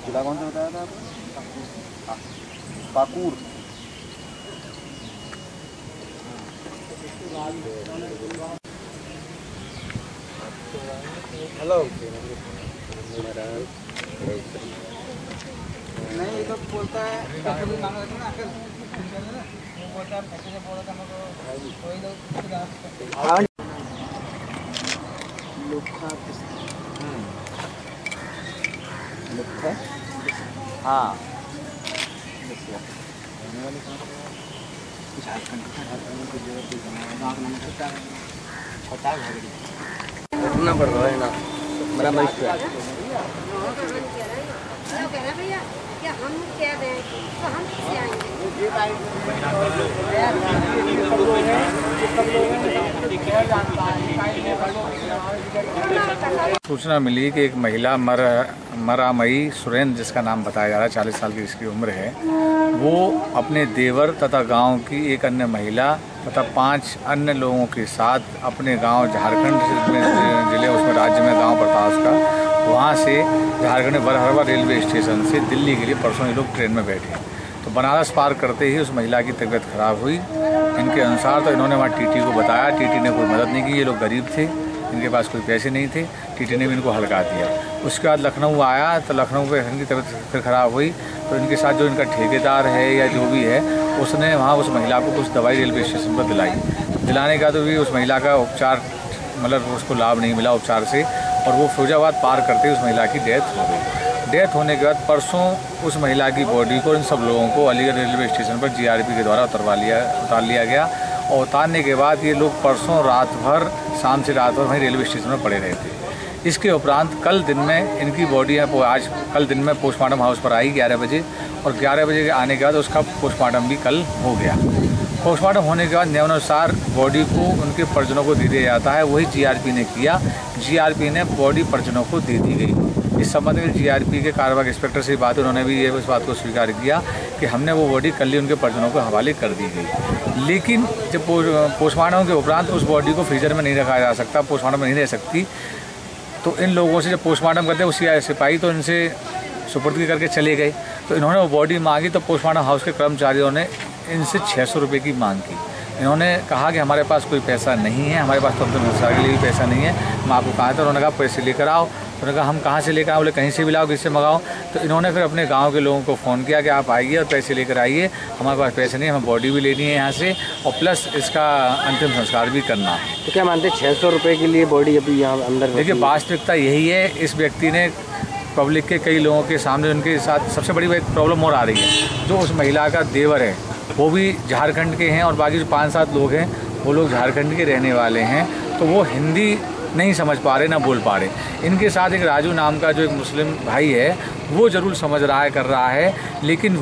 जिला कौन सा बताया था आपने? पाकुर। हेलो। नहीं ये तो बोलता है वो बोलता है पैसे से बोला था मेरे को कोई लोग हाँ रखना पड़ रहा है ना बराबर भैया क्या हम कह दें तो हम कैसे आएंगे? सूचना मिली कि एक महिला मरामई सुरेंद्र, जिसका नाम बताया जा रहा है, 40 साल की इसकी उम्र है, वो अपने देवर तथा गांव की एक अन्य महिला तथा 5 अन्य लोगों के साथ अपने गांव झारखंड जिले उसमें राज्य में गांव पड़ता है उसका, वहाँ से झारखंड में बरहरवा रेलवे स्टेशन से दिल्ली के लिए परसों ये लोग ट्रेन में बैठे। तो बनारस पार करते ही उस महिला की तबीयत खराब हुई। इनके अनुसार तो इन्होंने वहाँ टीटी को बताया, टीटी ने कोई मदद नहीं की। ये लोग गरीब थे, इनके पास कोई पैसे नहीं थे, टीटी ने भी इनको हल्का दिया। उसके बाद लखनऊ आया तो लखनऊ में इनकी तबीयत फिर खराब हुई, तो इनके साथ जो इनका ठेकेदार है या जो भी है, उसने वहाँ उस महिला को कुछ दवाई रेलवे स्टेशन पर दिलाने का तो भी उस महिला का उपचार मतलब उसको लाभ नहीं मिला उपचार से, और वो फिरोजाबाद पार करते उस महिला की डेथ हो गई। डेथ होने के बाद परसों उस महिला की बॉडी को इन सब लोगों को अलीगढ़ रेलवे स्टेशन पर जीआरपी के द्वारा उतार लिया गया, और उतारने के बाद ये लोग परसों रात भर, शाम से रात भर वहीं रेलवे स्टेशन में पड़े रहे थे। इसके उपरांत कल दिन में इनकी बॉडी कल दिन में पोस्टमार्टम हाउस पर आई 11 बजे, और 11 बजे के आने के बाद उसका पोस्टमार्टम भी कल हो गया। पोस्टमार्टम होने के बाद नियमानुसार बॉडी को उनके परिजनों को दे दिया जाता है, वही जीआरपी ने किया। जीआरपी ने बॉडी परिजनों को दे दी गई। इस संबंध में जीआरपी के कार्यवाहक इंस्पेक्टर से बात, उन्होंने भी इस बात को स्वीकार किया कि हमने वो बॉडी कल ही उनके परिजनों को हवाले कर दी गई। लेकिन जब पोस्टमार्टम के उपरांत उस बॉडी को फ्रीजर में नहीं रखा जा सकता, पोस्टमार्टम में नहीं रह सकती, तो इन लोगों से जब पोस्टमार्टम करते हैं सिपाही तो इनसे सुपुर्दगी करके चले गए। तो इन्होंने वो बॉडी मांगी, तो पोस्टमार्टम हाउस के कर्मचारियों ने इनसे 600 रुपये की मांग की। इन्होंने कहा कि हमारे पास कोई पैसा नहीं है, हमारे पास तो अपने संसार के लिए भी पैसा नहीं है, मैं आपको कहा था। उन्होंने कहा पैसे लेकर आओ। उन्होंने कहा हम कहाँ से लेकर आओ? बोले कहीं से भी लाओ, किससे मंगाओ। तो इन्होंने फिर अपने गांव के लोगों को फ़ोन किया कि आप आइए और पैसे लेकर आइए, हमारे पास पैसे नहीं है, हमें बॉडी भी लेनी है यहाँ से, और प्लस इसका अंतिम संस्कार भी करना है। तो क्या मानते हैं 600 रुपये के लिए बॉडी अभी यहाँ अंदर? देखिए, वास्तविकता यही है। इस व्यक्ति ने पब्लिक के कई लोगों के सामने उनके साथ सबसे बड़ी प्रॉब्लम और आ रही है, जो उस महिला का देवर है वो भी झारखंड के हैं, और बाकी जो 5-7 लोग हैं वो लोग झारखंड के रहने वाले हैं, तो वो हिंदी नहीं समझ पा रहे, ना बोल पा रहे। इनके साथ एक राजू नाम का जो एक मुस्लिम भाई है, वो ज़रूर समझ रहा है, कर रहा है, लेकिन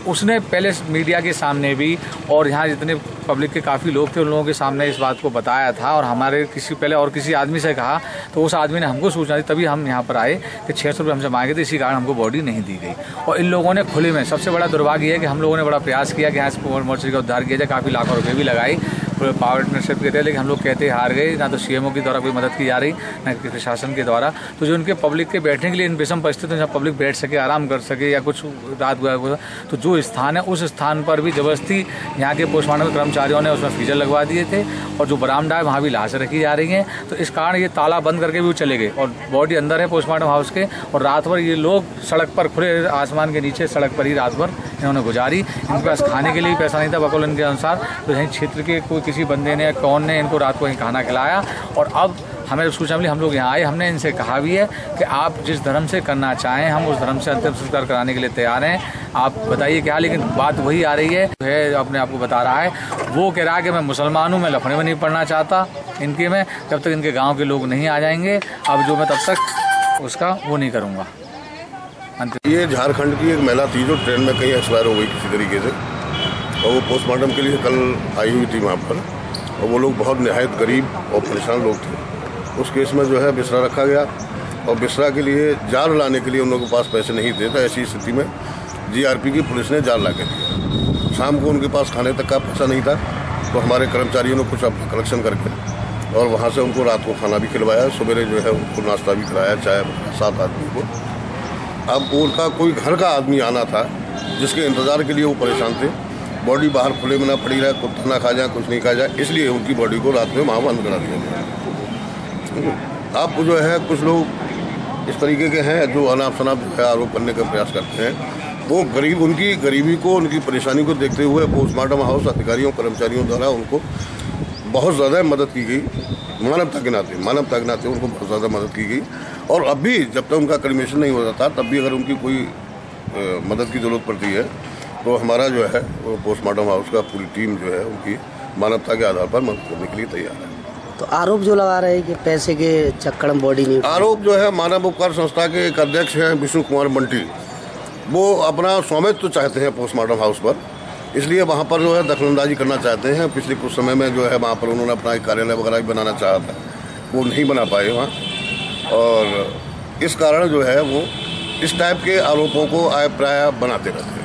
उसने पहले मीडिया के सामने भी और यहाँ जितने पब्लिक के काफ़ी लोग थे उन लोगों के सामने इस बात को बताया था, और हमारे पहले और किसी आदमी से कहा, तो उस आदमी ने हमको सूचना दी, तभी हम यहाँ पर आए कि 600 रुपये हमसे मांगे थे, इसी कारण हमको बॉडी नहीं दी गई। और इन लोगों ने खुले में, सबसे बड़ा दुर्भाग्य है कि हम लोगों ने बड़ा प्रयास किया कि यहाँ से मोर्चे का उद्धार किया जाए, काफ़ी लाखों रुपये भी लगाई, पार्टनरशिप के थे, लेकिन हम लोग कहते हार गए। ना तो सीएमओ के द्वारा कोई मदद की जा रही, ना प्रशासन के द्वारा। तो जो उनके पब्लिक के बैठने के लिए इन विषम परिस्थितियों में पब्लिक बैठ सके, आराम कर सके, या कुछ रात गुजारे, तो जो स्थान है उस स्थान पर भी जबरदस्ती यहाँ के पोस्टमार्टम के कर्मचारियों ने उसमें फ्रीजर लगवा दिए थे, और जो बरामदा है वहाँ भी लाशें रखी जा रही हैं। तो इस कारण ये ताला बंद करके भी वो चले गए, और बॉडी अंदर है पोस्टमार्टम हाउस के, और रात भर ये लोग सड़क पर, खुले आसमान के नीचे सड़क पर ही रात भर इन्होंने गुजारी। इनके पास खाने के लिए पैसा नहीं था बकौल इनके अनुसार, तो यहीं क्षेत्र के कोई किसी बंदे ने, कौन ने इनको रात को ही खाना खिलाया। और अब हमें सूचना मिली, हम लोग यहाँ आए, हमने इनसे कहा भी है कि आप जिस धर्म से करना चाहें हम उस धर्म से अंतिम संस्कार कराने के लिए तैयार हैं, आप बताइए क्या। लेकिन बात वही आ रही है अपने आप को बता रहा है, वो कह रहा है कि मैं मुसलमान हूँ, मैं लफड़े में नहीं पढ़ना चाहता इनके में, जब तक इनके गाँव के लोग नहीं आ जाएंगे, अब जो मैं तब तक उसका वो नहीं करूँगा। ये झारखंड की एक महिला थी जो ट्रेन में कहीं एक्सपायर हो गई किसी तरीके से, और वो पोस्टमार्टम के लिए कल आई हुई थी वहाँ पर, और वो लोग बहुत निहायत गरीब और परेशान लोग थे। उस केस में जो है बिस्तरा रखा गया, और बिस्तरा के लिए जाल लाने के लिए उन लोगों के पास पैसे नहीं थे, तो ऐसी स्थिति में जीआरपी की पुलिस ने जाल ला के दिया। शाम को उनके पास खाने तक का पैसा नहीं था, तो हमारे कर्मचारियों ने कुछ अपना कलेक्शन करके और वहाँ से उनको रात को खाना भी खिलवाया, सवेरे जो है उनको नाश्ता भी खिलाया, चाय 7 आदमी को। अब उनका कोई घर का आदमी आना था जिसके इंतज़ार के लिए वो परेशान थे। बॉडी बाहर खुले में ना पड़ी रहे, कुत्ता ना खा जाए, कुछ नहीं खा जाए, इसलिए उनकी बॉडी को रात में वहाँ बंद करा दिया गया। अब जो है कुछ लोग इस तरीके के हैं जो अनाप शनाप जो है आरोप करने का प्रयास करते हैं। वो उनकी गरीबी को, उनकी परेशानी को देखते हुए पोस्टमार्टम हाउस अधिकारियों कर्मचारियों द्वारा उनको बहुत ज़्यादा मदद की गई, मानवता के नाते उनको बहुत ज़्यादा मदद की गई। और अब भी जब तक उनका क्रिमेशन नहीं होता था, तब भी अगर उनकी कोई मदद की ज़रूरत पड़ती है तो हमारा जो है वो पोस्टमार्टम हाउस का पूरी टीम जो है उनकी मानवता के आधार पर मदद करने के लिए तैयार है। तो आरोप जो लगा रहे हैं कि पैसे के चक्कर में बॉडी नहीं, आरोप जो है मानव उपकार संस्था के एक अध्यक्ष हैं विष्णु कुमार बंटी, वो अपना स्वामित्व तो चाहते हैं पोस्टमार्टम हाउस पर, इसलिए वहाँ पर जो है दखलंदाजी करना चाहते हैं। पिछले कुछ समय में जो है वहाँ पर उन्होंने अपना एक कार्यालय वगैरह भी बनाना चाहा था, वो नहीं बना पाए वहाँ, और इस कारण जो है वो इस टाइप के आरोपों को प्राय बनाते रहते हैं।